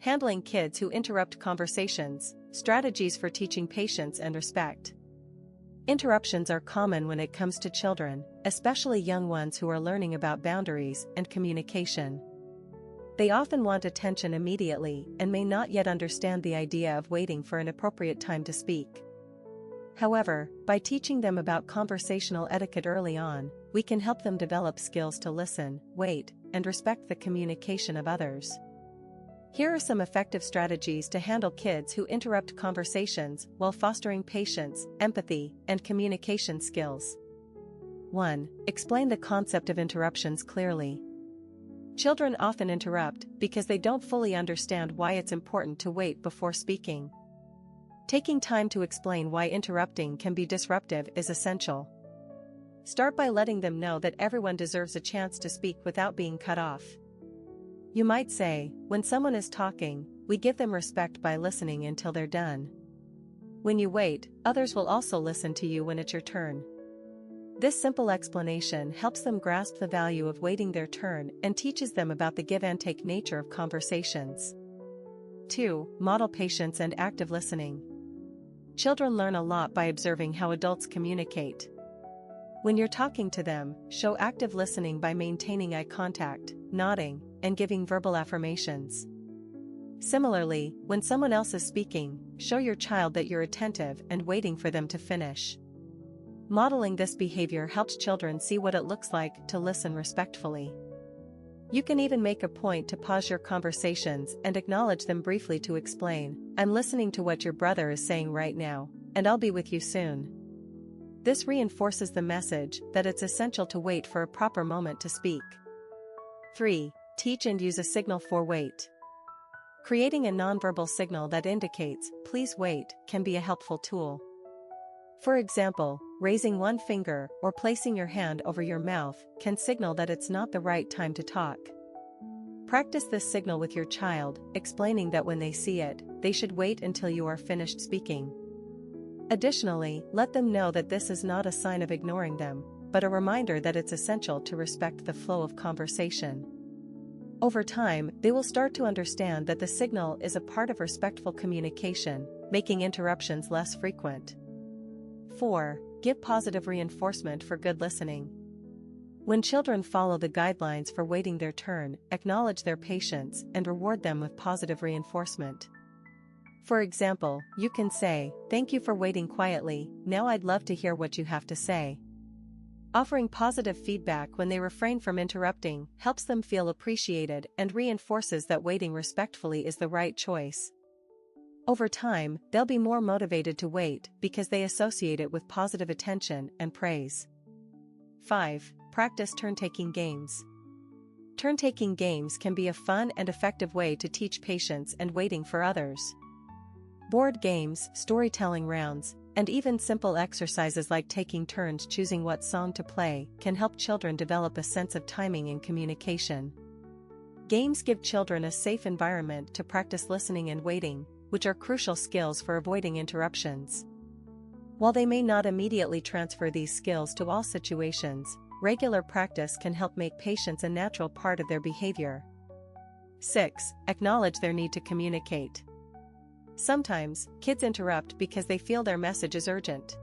Handling kids who interrupt conversations, strategies for teaching patience and respect. Interruptions are common when it comes to children, especially young ones who are learning about boundaries and communication. They often want attention immediately and may not yet understand the idea of waiting for an appropriate time to speak. However, by teaching them about conversational etiquette early on, we can help them develop skills to listen, wait, and respect the communication of others. Here are some effective strategies to handle kids who interrupt conversations while fostering patience, empathy, and communication skills. 1. Explain the concept of interruptions clearly. Children often interrupt because they don't fully understand why it's important to wait before speaking. Taking time to explain why interrupting can be disruptive is essential. Start by letting them know that everyone deserves a chance to speak without being cut off. You might say, when someone is talking, we give them respect by listening until they're done. When you wait, others will also listen to you when it's your turn. This simple explanation helps them grasp the value of waiting their turn and teaches them about the give-and-take nature of conversations. 2. Model patience and active listening. Children learn a lot by observing how adults communicate. When you're talking to them, show active listening by maintaining eye contact, nodding, and giving verbal affirmations. Similarly, when someone else is speaking, show your child that you're attentive and waiting for them to finish. Modeling this behavior helps children see what it looks like to listen respectfully. You can even make a point to pause your conversations and acknowledge them briefly to explain, "I'm listening to what your brother is saying right now, and I'll be with you soon." This reinforces the message that it's essential to wait for a proper moment to speak. 3. Teach and use a signal for wait. Creating a nonverbal signal that indicates, "Please wait," can be a helpful tool. For example, raising one finger or placing your hand over your mouth can signal that it's not the right time to talk. Practice this signal with your child, explaining that when they see it, they should wait until you are finished speaking. Additionally, let them know that this is not a sign of ignoring them, but a reminder that it's essential to respect the flow of conversation. Over time, they will start to understand that the signal is a part of respectful communication, making interruptions less frequent. 4. Give positive reinforcement for good listening. When children follow the guidelines for waiting their turn, acknowledge their patience and reward them with positive reinforcement. For example, you can say, "Thank you for waiting quietly, now I'd love to hear what you have to say." Offering positive feedback when they refrain from interrupting helps them feel appreciated and reinforces that waiting respectfully is the right choice. Over time, they'll be more motivated to wait because they associate it with positive attention and praise. 5. Practice turn-taking games. Turn-taking games can be a fun and effective way to teach patience and waiting for others. Board games, storytelling rounds, and even simple exercises like taking turns choosing what song to play can help children develop a sense of timing and communication. Games give children a safe environment to practice listening and waiting, which are crucial skills for avoiding interruptions. While they may not immediately transfer these skills to all situations, regular practice can help make patience a natural part of their behavior. 6. Acknowledge their need to communicate. Sometimes, kids interrupt because they feel their message is urgent.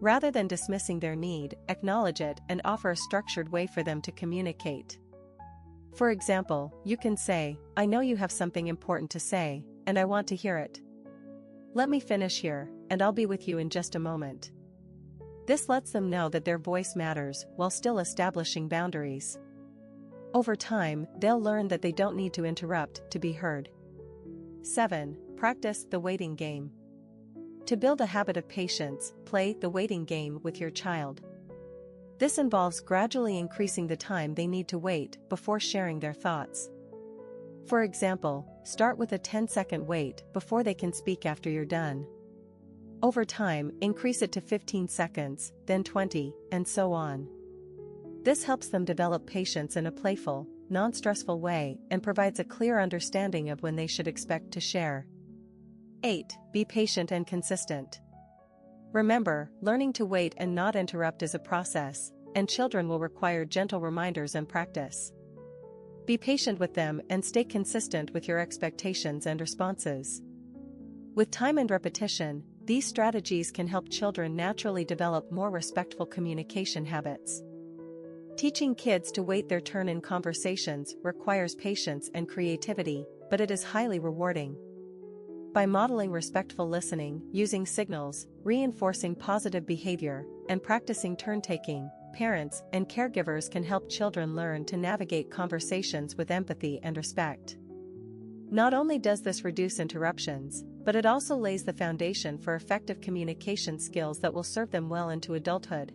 Rather than dismissing their need, acknowledge it and offer a structured way for them to communicate. For example, you can say, "I know you have something important to say, and I want to hear it. Let me finish here, and I'll be with you in just a moment." This lets them know that their voice matters while still establishing boundaries. Over time, they'll learn that they don't need to interrupt to be heard. 7. Practice the waiting game. To build a habit of patience, play the waiting game with your child. This involves gradually increasing the time they need to wait before sharing their thoughts. For example, start with a 10-second wait before they can speak after you're done. Over time, increase it to 15 seconds, then 20, and so on. This helps them develop patience in a playful, non-stressful way and provides a clear understanding of when they should expect to share. 8. Be patient and consistent. Remember, learning to wait and not interrupt is a process, and children will require gentle reminders and practice. Be patient with them and stay consistent with your expectations and responses. With time and repetition, these strategies can help children naturally develop more respectful communication habits. Teaching kids to wait their turn in conversations requires patience and creativity, but it is highly rewarding. By modeling respectful listening, using signals, reinforcing positive behavior, and practicing turn-taking, parents and caregivers can help children learn to navigate conversations with empathy and respect. Not only does this reduce interruptions, but it also lays the foundation for effective communication skills that will serve them well into adulthood.